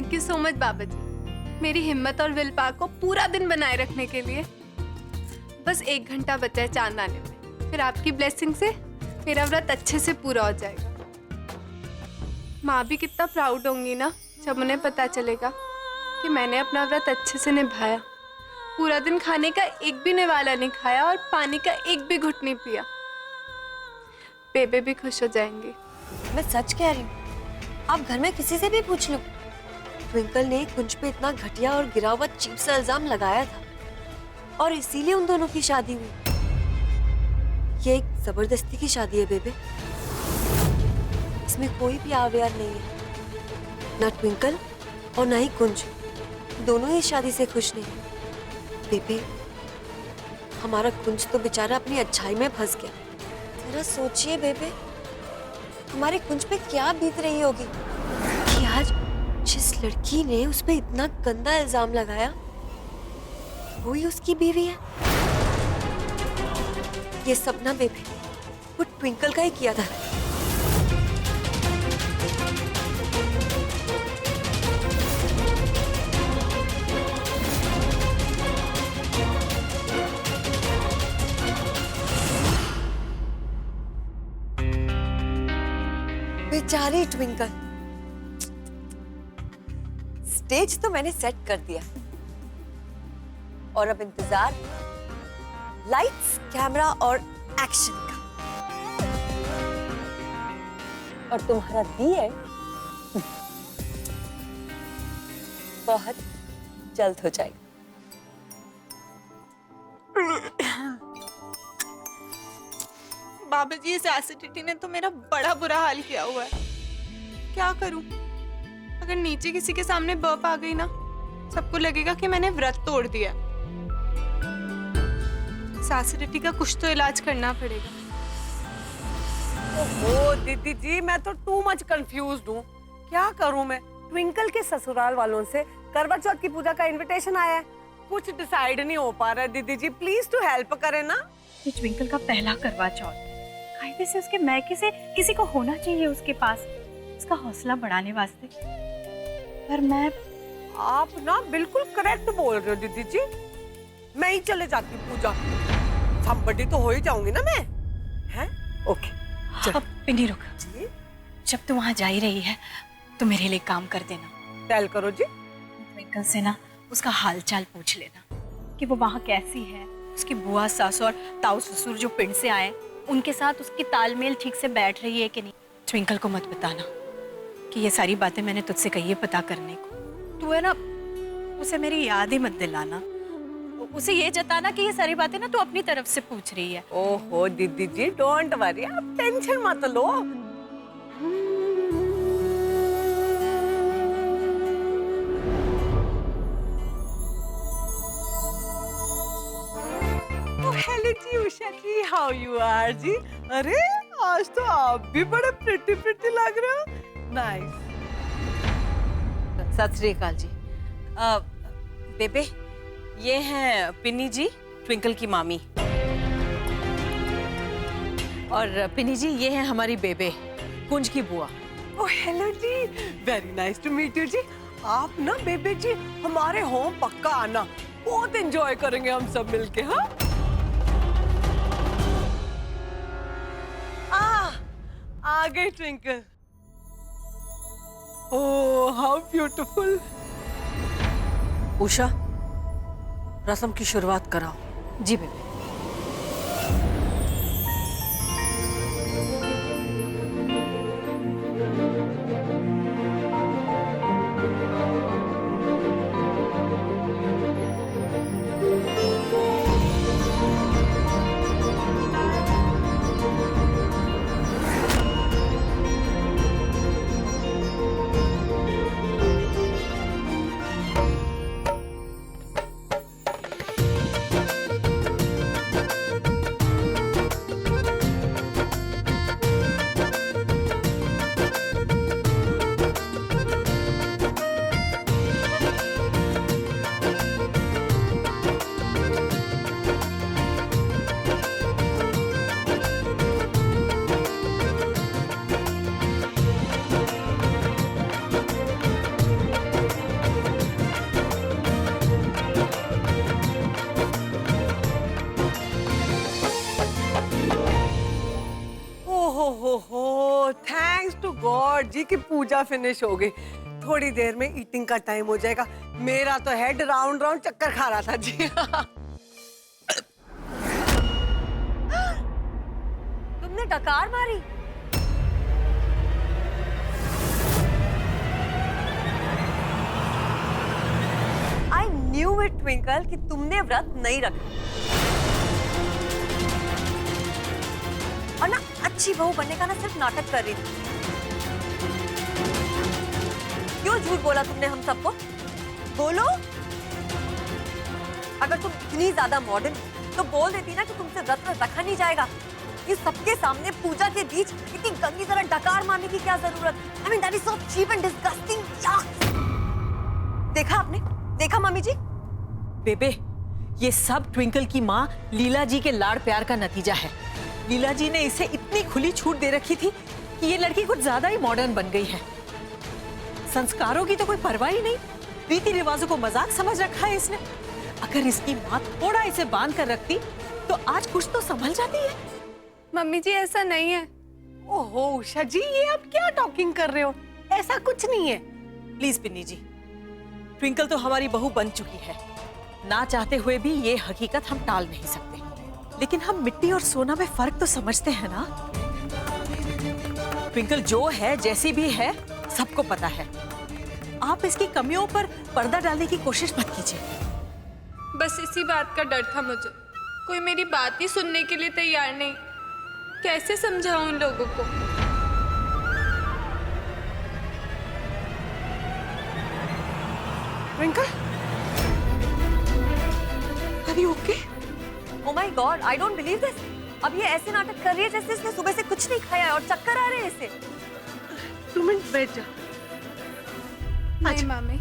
Thank you so much बाबा जी, मेरी हिम्मत और विल पावर को पूरा दिन बनाए रखने के लिए। बस 1 घंटा बचा है चांद आने में, फिर आपकी ब्लेसिंग से मेरा व्रत अच्छे से पूरा हो जाएगा। माँ भी कितना प्राउड होंगी ना जब उन्हें पता चलेगा कि मैंने अपना व्रत अच्छे से निभाया। पूरा दिन खाने का एक भी निवाला नहीं खाया और पानी का एक भी घुट नहीं पिया। बेबे भी खुश हो जाएंगी। मैं सच कह रही हूँ, आप घर में किसी से भी पूछ लो, ट्विंकल ने कुंज पे इतना घटिया और गिरा हुआ चीप सा इल्जाम लगाया था और इसीलिए उन दोनों की शादी हुई। ये एक जबरदस्ती की शादी है बेबे, इसमें कोई भी आवेयर नहीं है। ना ट्विंकल और ना ही कुंज, दोनों ही शादी से खुश नहीं। बेबे, हमारा कुंज तो बेचारा अपनी अच्छाई में फंस गया। जरा सोचिए बेबे, हमारे कुंज पे क्या बीत रही होगी कि आज जिस लड़की ने उस पे इतना गंदा इल्जाम लगाया वो ही उसकी बीवी है। ये सब ना बेबे वो ट्विंकल का ही किया था। बेचारी ट्विंकल, स्टेज तो मैंने सेट कर दिया और अब इंतजार लाइट्स, कैमरा और एक्शन का। और तुम्हारा दिए बहुत जल्द हो जाएगा। बाबा जी, इस एसिडिटी ने तो मेरा बड़ा बुरा हाल किया हुआ है। क्या करूं? अगर नीचे किसी के सामने बर्फ आ गई ना, सबको लगेगा कि मैंने व्रत तोड़ दिया। इस एसिडिटी का कुछ तो इलाज करना पड़ेगा। ओहो दीदी जी, मैं तो टू मच कंफ्यूज्ड हूँ। क्या करूँ मैं? ट्विंकल के ससुराल वालों से करवा चौथ की पूजा का इनविटेशन आया है, कुछ डिसाइड नहीं हो पा रहा है। दीदी जी प्लीज टू हेल्प करें ना। ये ट्विंकल का पहला करवा चौथ, कायदे से उसके मैके से किसी को होना चाहिए उसके पास, उसका हौसला बढ़ाने वास्ते। पर मैं आप ना बिल्कुल करेक्ट बोल रहे हो दीदी जी, मैं ही चले जाती पूजा, संबड़ी तो हो ही जाऊंगी ना मैं। हैं? ओके अब पिंडी रुक, जब तू वहाँ जा ही रही है तो मेरे लिए काम कर देना। टेल करो जी। ट्विंकल से ना उसका हालचाल पूछ लेना कि वो वहाँ कैसी है, उसकी बुआ सास और ताऊ ससुर जो पिंड से आए उनके साथ उसकी तालमेल ठीक से बैठ रही है कि नहीं। ट्विंकल को मत बताना कि ये सारी बातें मैंने तुझसे कही है पता करने को। तू है ना, उसे मेरी याद ही मत दिलाना, उसे ये जताना कि ये सारी बातें ना तू अपनी तरफ से पूछ रही है। ओहो दीदी जी डोंट वरी, आप टेंशन मत लो। हेलो जी Usha ji, how you are जी? अरे आज तो आप भी बड़े प्रिटी प्रिटी लग रहे हो। नाइस। सत श्री अकाल जी। बेबे, ये हैं पिन्नी जी, ट्विंकल की मामी, और पिन्नी जी ये हैं हमारी बेबे, कुंज की बुआ। ओह हेलो जी, very nice to meet you जी। आप ना बेबे जी हमारे होम पक्का आना, बहुत एंजॉय करेंगे हम सब मिलके। हाँ आ गए Twinkle. Oh how beautiful. Usha, रस्म की शुरुआत कराओ। जी बेबे। जी की पूजा फिनिश हो गई, थोड़ी देर में ईटिंग का टाइम हो जाएगा। मेरा तो हेड राउंड राउंड चक्कर खा रहा था जी। तुमने डकार मारी? आई न्यू इट ट्विंकल कि तुमने व्रत नहीं रखा। और ना अच्छी बहू बनने का ना सिर्फ नाटक कर रही थी। क्यों झूठ बोला तुमने हम सबको? बोलो। अगर तुम इतनी ज्यादा मॉडर्न तो बोल देती ना कि तुमसे व्रत रखा नहीं जाएगा। ये सबके सामने पूजा के बीच इतनी गंदी तरह डकार मारने की क्या जरूरत? I mean, that is so cheap and disgusting. देखा आपने? देखा मम्मी जी? बेबे, ये सब ट्विंकल की माँ लीला जी के लाड़ प्यार का नतीजा है। लीला जी ने इसे इतनी खुली छूट दे रखी थी कि ये लड़की कुछ ज्यादा ही मॉडर्न बन गई है। संस्कारों की तो कोई परवाह ही नहीं, रीति रिवाजों को मजाक समझ रखा है इसने। अगर इसकी माँ थोड़ा इसे बांध कर रखती तो आज कुछ तो संभल जाती है। मम्मी जी ऐसा नहीं है। ओहो उषा जी, ये आप क्या टॉकिंग कर रहे हो? ऐसा कुछ नहीं है। प्लीज पिन्नी जी, ट्विंकल तो हमारी बहू बन चुकी है। ना चाहते हुए भी ये हकीकत हम टाल नहीं सकते। लेकिन हम मिट्टी और सोना में फर्क तो समझते हैं ना। ट्विंकल जो है, जैसी भी है, सबको पता है। आप इसकी कमियों पर पर्दा डालने की कोशिश मत कीजिए। बस इसी बात का डर था मुझे। कोई मेरी बात ही सुनने के लिए तैयार नहीं। कैसे समझाऊं उन लोगों को? Twinkle, are you okay? Oh my God, I don't believe this. अब ये ऐसे नाटक कर रही है जैसे इसने सुबह से कुछ नहीं खाया है और चक्कर आ रहे हैं इसे। 2 मिनट बैठ जा। नहीं मामी,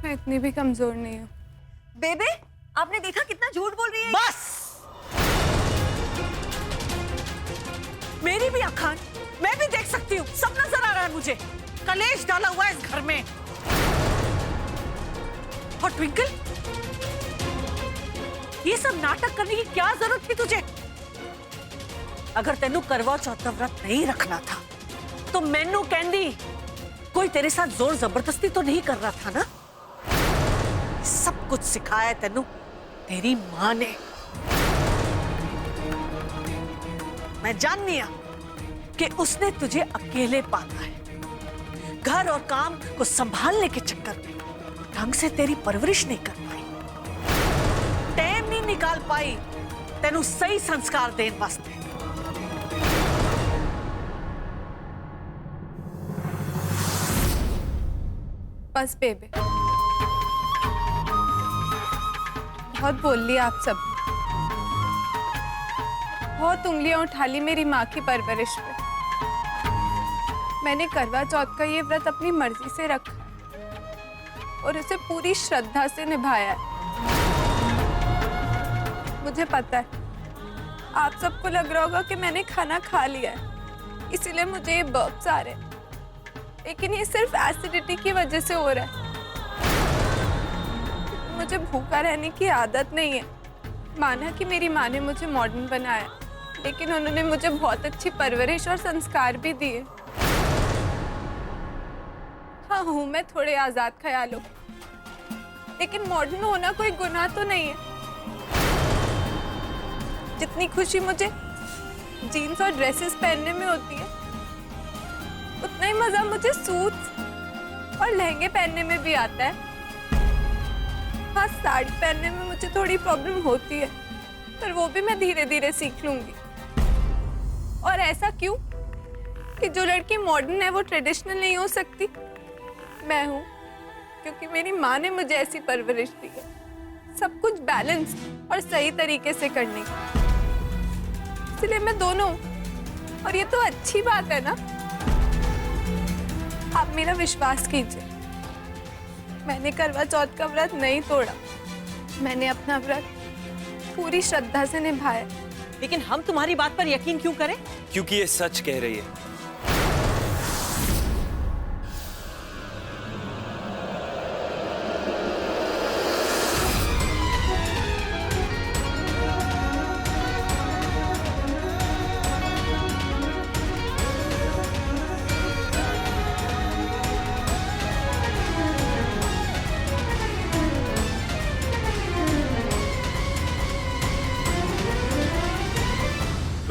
मैं इतनी भी कमजोर नहीं हूँ। बेबे, आपने देखा कितना झूठ बोल रही है? बस! मेरी भी आंखें, मैं भी देख सकती हूँ। सब नजर आ रहा है मुझे। कलेश डाला हुआ है इस घर में। और ट्विंकल, ये सब नाटक करने की क्या जरूरत थी तुझे? अगर तेनू करवा चौथ का व्रत नहीं रखना था तो मैनू कहंदी। कोई तेरे साथ जोर जबरदस्ती तो नहीं कर रहा था ना? सब कुछ सिखाया तेनू तेरी माँ ने। मैं जाननी हूं कि उसने तुझे अकेले पाला है। घर और काम को संभालने के चक्कर में ढंग से तेरी परवरिश नहीं कर पाई, टाइम नहीं निकाल पाई तेनू सही संस्कार देने वास्ते। बस बेबे, बहुत बोल लिया आप सब। बहुत उंगलियां उठा ली मेरी माँ की परवरिश पे। मैंने करवा चौथ का ये व्रत अपनी मर्जी से रखा और इसे पूरी श्रद्धा से निभाया है। मुझे पता है आप सबको लग रहा होगा कि मैंने खाना खा लिया है, इसीलिए मुझे ये बर्प्स आ रहे हैं। लेकिन ये सिर्फ एसिडिटी की वजह से हो रहा है। मुझे भूखा रहने की आदत नहीं है। माना कि मेरी माँ ने मुझे मॉडर्न बनाया, लेकिन उन्होंने मुझे बहुत अच्छी परवरिश और संस्कार भी दिए। हाँ हूँ मैं थोड़े आजाद ख्यालों, लेकिन मॉडर्न होना कोई गुनाह तो नहीं है। जितनी खुशी मुझे जीन्स और ड्रेसेस पहनने में होती है, उतना ही मजा मुझे सूट्स और लहंगे पहनने में भी आता है। हाँ, साड़ी पहनने में मुझे थोड़ी प्रॉब्लम होती है, पर वो भी मैं धीरे धीरे सीख लूंगी। और ऐसा क्यों कि जो लड़की मॉडर्न है वो ट्रेडिशनल नहीं हो सकती? मैं हूँ, क्योंकि मेरी माँ ने मुझे ऐसी परवरिश दी है, सब कुछ बैलेंस और सही तरीके से करने की। इसलिए मैं दोनों हूँ, और ये तो अच्छी बात है ना। आप मेरा विश्वास कीजिए, मैंने करवा चौथ का व्रत नहीं तोड़ा। मैंने अपना व्रत पूरी श्रद्धा से निभाया। लेकिन हम तुम्हारी बात पर यकीन क्यों करें? क्योंकि ये सच कह रही है।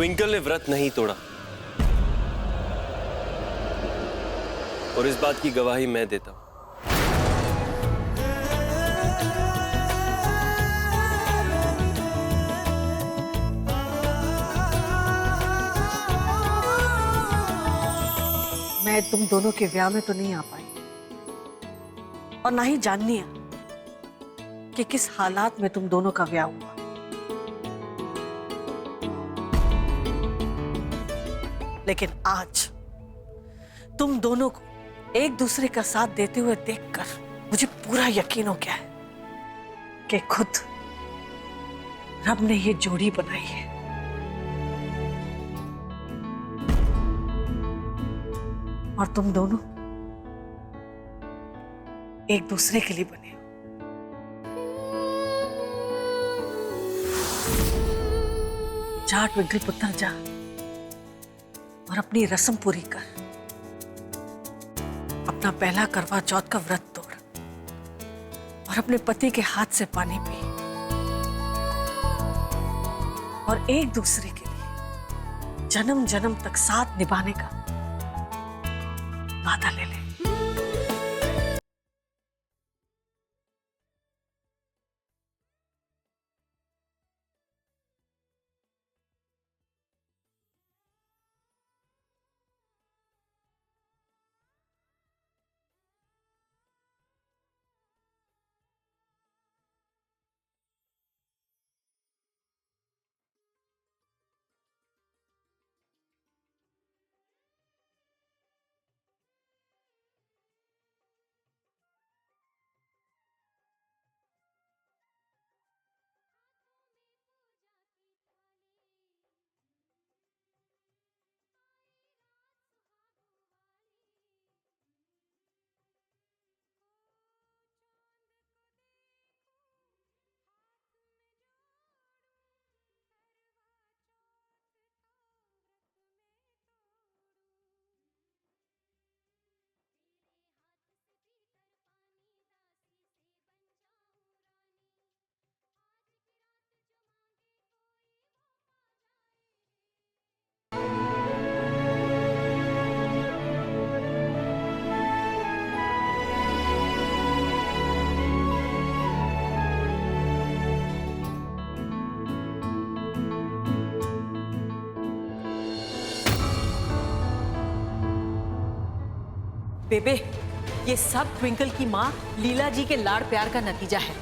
ट्विंकल ने व्रत नहीं तोड़ा और इस बात की गवाही मैं देता हूं। मैं तुम दोनों के ब्याह में तो नहीं आ पाई और ना ही जाननी है कि किस हालात में तुम दोनों का ब्याह हुआ। लेकिन आज तुम दोनों को एक दूसरे का साथ देते हुए देखकर मुझे पूरा यकीन हो गया है कि खुद रब ने ये जोड़ी बनाई है। और तुम दोनों एक दूसरे के लिए बने हो। जा ट्विंकल पुत्र जा और अपनी रस्म पूरी कर। अपना पहला करवा चौथ का व्रत तोड़ और अपने पति के हाथ से पानी पी और एक दूसरे के लिए जन्म जन्म तक साथ निभाने का वादा ले ले। बेबे, ये सब ट्विंकल की माँ लीला जी के लाड़ प्यार का नतीजा है।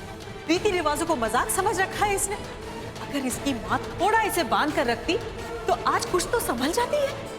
रीति रिवाजों को मजाक समझ रखा है इसने। अगर इसकी माँ थोड़ा इसे बांध कर रखती तो आज कुछ तो संभल जाती है।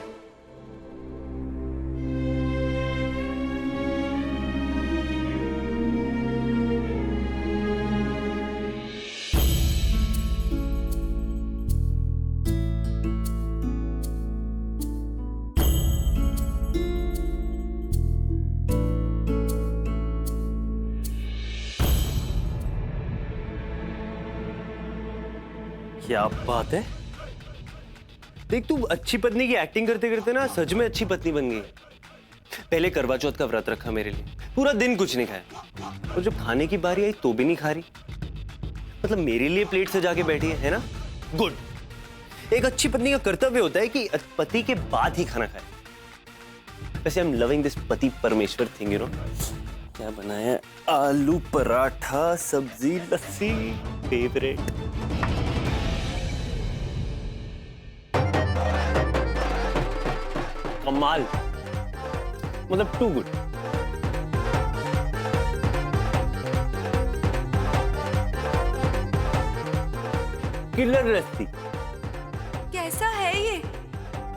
क्या बात है। देख, तू अच्छी पत्नी की एक्टिंग करते करते ना सच में अच्छी पत्नी बन गई। पहले करवा चौथ का व्रत रखा मेरे लिए, पूरा दिन कुछ नहीं खाया और जब खाने की बारी आई तो भी नहीं खा रही। मतलब मेरे लिए प्लेट सजा के बैठी है ना। गुड। एक अच्छी पत्नी का कर्तव्य होता है कि पति के बाद ही खाना खाए। वैसे आई एम लविंग दिस पति परमेश्वर थिंग, यू नो। क्या बनाया? आलू पराठा, सब्जी, लस्सी, फेवरेट। कमाल, मतलब टू गुड। किलर लस्सी। कैसा है ये?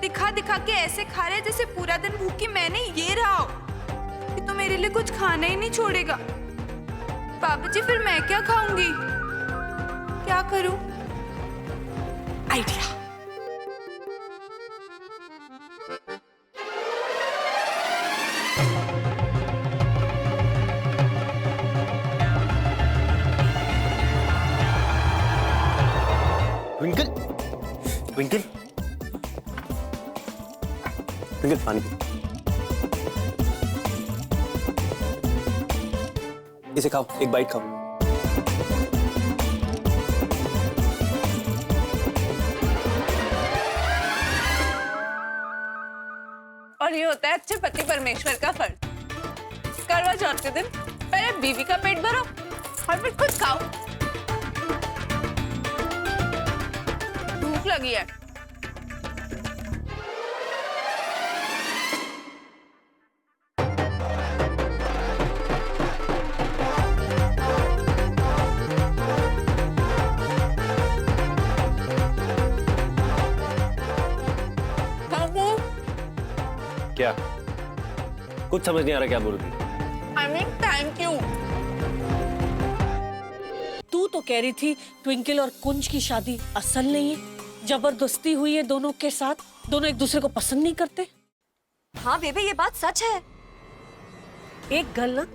दिखा दिखा के ऐसे खा रहे जैसे पूरा दिन भूखी मैंने ये रहा हो। ये तो मेरे लिए कुछ खाना ही नहीं छोड़ेगा। बाबूजी, फिर मैं क्या खाऊंगी? क्या करूं? आइडिया। ट्विंकल, ट्विंकल, ट्विंकल, पानी पी। इसे खाओ, एक बाइट खाओ। और ये होता है अच्छे पति परमेश्वर का फर्ज। करवा चौथ के दिन पहले बीवी का पेट भरो और फिर खुद खाओ। भूख लगी है। क्या? कुछ समझ नहीं आ रहा क्या बोल रही? I mean, thank you. तू तो कह रही थी ट्विंकल और कुंज की शादी असल नहीं है, जबरदस्ती हुई है दोनों के साथ, दोनों एक दूसरे को पसंद नहीं करते। हाँ बेबे ये बात सच है। एक गल ना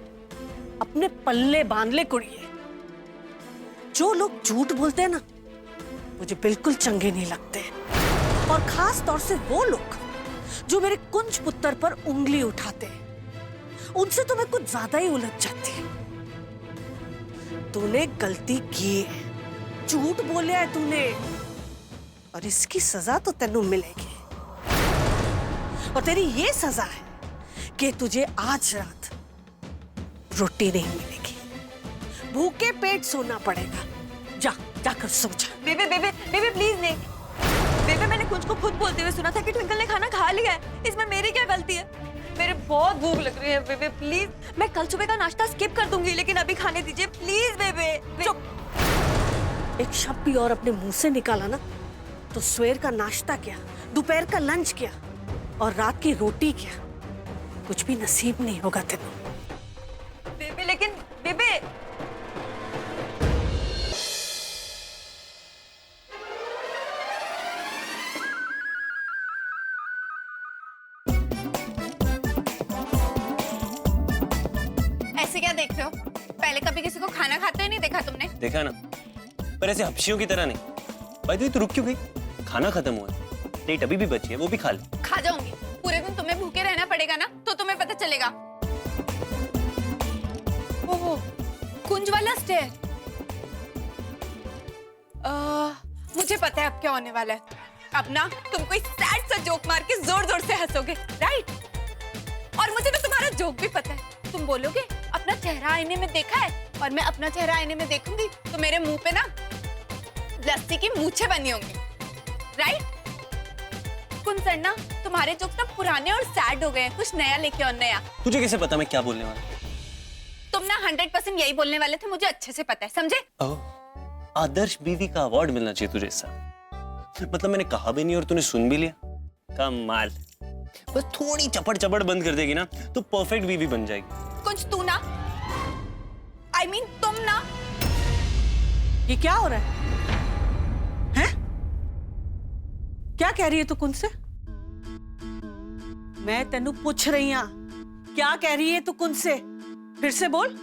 अपने पल्ले बांध ले कुड़िए। जो लोग झूठ बोलते हैं ना मुझे बिल्कुल चंगे नहीं लगते, और खास तौर से वो लोग जो मेरे कुंज पुत्र पर उंगली उठाते हैं, उनसे तो मैं कुछ ज्यादा ही उलझ जाती हूँ। तूने गलती की है, झूठ बोलिया है तूने, और इसकी सजा तो तेनू मिलेगी। और तेरी ये सजा है कि तुझे आज रात रोटी नहीं मिलेगी, भूखे पेट सोना पड़ेगा। जा जाकर सो जा। बेबे बेबे बेबे प्लीज नहीं। बेबे मैंने कुंज को खुद बोलते हुए सुना था कि ट्विंकल ने खाना खा लिया है, इसमें मेरी क्या गलती है? मेरे बहुत भूख लग रही है बेबे, प्लीज। मैं कल सुबह का नाश्ता स्किप कर दूंगी, लेकिन अभी खाने दीजिए प्लीज बेबे। चुप। एक शब्द भी और अपने मुंह से निकाला ना तो सवेर का नाश्ता क्या, दोपहर का लंच क्या, और रात की रोटी क्या, कुछ भी नसीब नहीं होगा तेनू। बेबे लेकिन बेबे ऐसे क्या देख रहे हो? पहले कभी किसी को खाना खाते हुए नहीं देखा तुमने? देखा ना, पर ऐसे हपशियों की तरह नहीं। भाई तू रुक क्यों गई? खाना खत्म हुआ है, प्लेट अभी भी बची है, वो भी खा ले। खा जाऊंगी। पूरे दिन तुम्हें भूखे रहना पड़ेगा ना, तो तुम्हें पता चलेगा। ओहो, कुंज वाला स्टेयर। मुझे पता है अब क्या होने वाला है। अब ना तुम कोई सैड सा जोक मार के जोर जोर से हंसोगे, राइट? और मुझे तो तुम्हारा जोक भी पता है। तुम बोलोगे अपना चेहरा आईने में देखा है, और मैं अपना चेहरा आईने में देखूंगी तो मेरे मुंह पे ना लस्सी की मूछें बनी होंगी, राइट? कुंज सर ना तुम्हारे जोक्स ना पुराने और सैड हो गए हैं, कुछ नया लेके और नया। तुझे कैसे पता मैं क्या बोलने वाला? तुम ना 100% यही बोलने वाले थे, मुझे अच्छे से पता है, समझे? आदर्श बीवी का अवार्ड मिलना चाहिए तुझे इससे। मतलब मैंने कहा भी नहीं और तूने सुन भी लिया। कमाल। बस थोड़ी चपड़ चपड़ बंद कर देगी ना तो परफेक्ट बीवी बन जाएगी। कुछ तू ना, I mean, तुम ना। ये क्या हो रहा है? हैं? क्या कह रही है तू कुंज से? मैं तेनू पूछ रही हूं, क्या कह रही है तू कुंज से? फिर से बोल।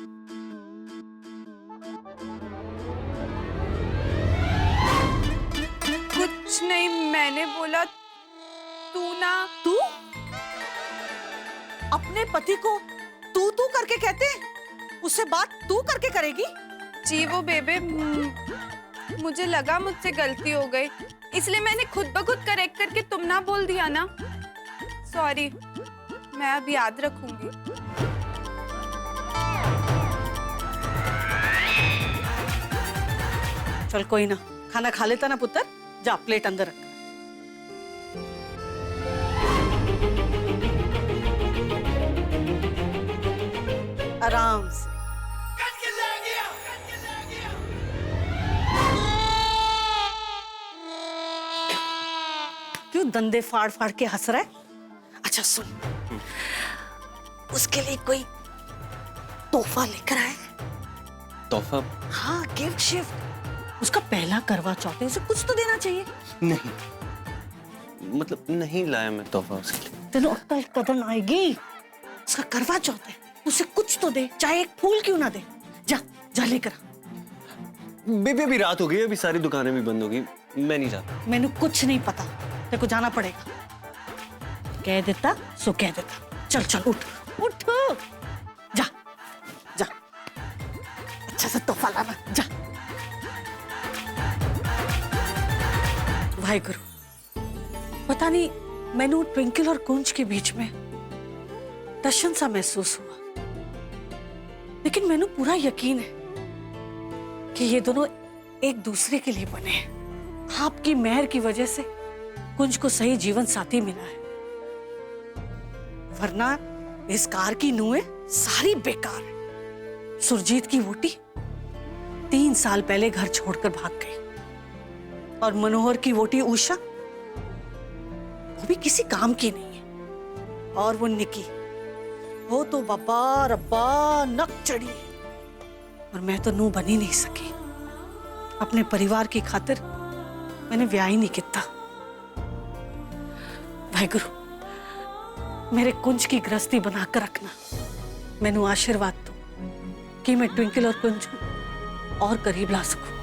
कुछ नहीं, मैंने बोला तू ना। तू अपने पति को तू तू करके कहते हैं? उससे बात तू करके करेगी? जी वो बेबे, मुझे लगा मुझसे गलती हो गई, इसलिए मैंने खुद ब खुद करेक्ट करके तुम ना बोल दिया ना। सॉरी, मैं अब याद रखूंगी। चल कोई ना, खाना खा लेता ना पुत्र, जा प्लेट अंदर रख। आराम से। क्यों दंदे फाड़ फाड़ के हंस रहा है? अच्छा सुन, उसके लिए कोई तोहफा लेकर आए। तोहफा? हाँ, गिफ्ट शिफ्ट। उसका पहला करवा चौथ है, उसे कुछ तो देना चाहिए। नहीं, मतलब नहीं लाया मैं तोहफा उसके लिए। तेनू अक्ल कदर आएगी। उसका करवा चौथ है, उसे कुछ तो दे, चाहे एक फूल क्यों ना दे। जा जा लेकर आ। बेबी अभी रात हो गई, अभी सारी दुकानें भी बंद हो गई, मैं नहीं जाता। मैंने कुछ नहीं पता, तेरे को जाना पड़ेगा। कह देता सो कह देता। चल चल उठ उठ, जा जा, अच्छा से तोहफा लाना, जा। वाहेगुरु, पता नहीं मैनू ट्विंकल और कुंज के बीच में टशन सा महसूस हुआ, लेकिन मैंने पूरा यकीन है कि ये दोनों एक दूसरे के लिए बने हैं। आपकी मेहर की वजह से कुंज को सही जीवन साथी मिला है, वरना इस कार की नुएं सारी बेकार है। सुरजीत की वोटी 3 साल पहले घर छोड़कर भाग गई, और मनोहर की वोटी उषा, वो भी किसी काम की नहीं है। और वो निकी, वो तो बाबा रब्बा नक चढ़ी है, और मैं तो नूं बन ही नहीं सकी। अपने परिवार की खातिर मैंने ब्याह ही नहीं किया। वाहिगुरु मेरे कुंज की गृहस्थी बनाकर रखना। मैनू आशीर्वाद दो कि मैं ट्विंकल और कुंज को और करीब ला सकूं।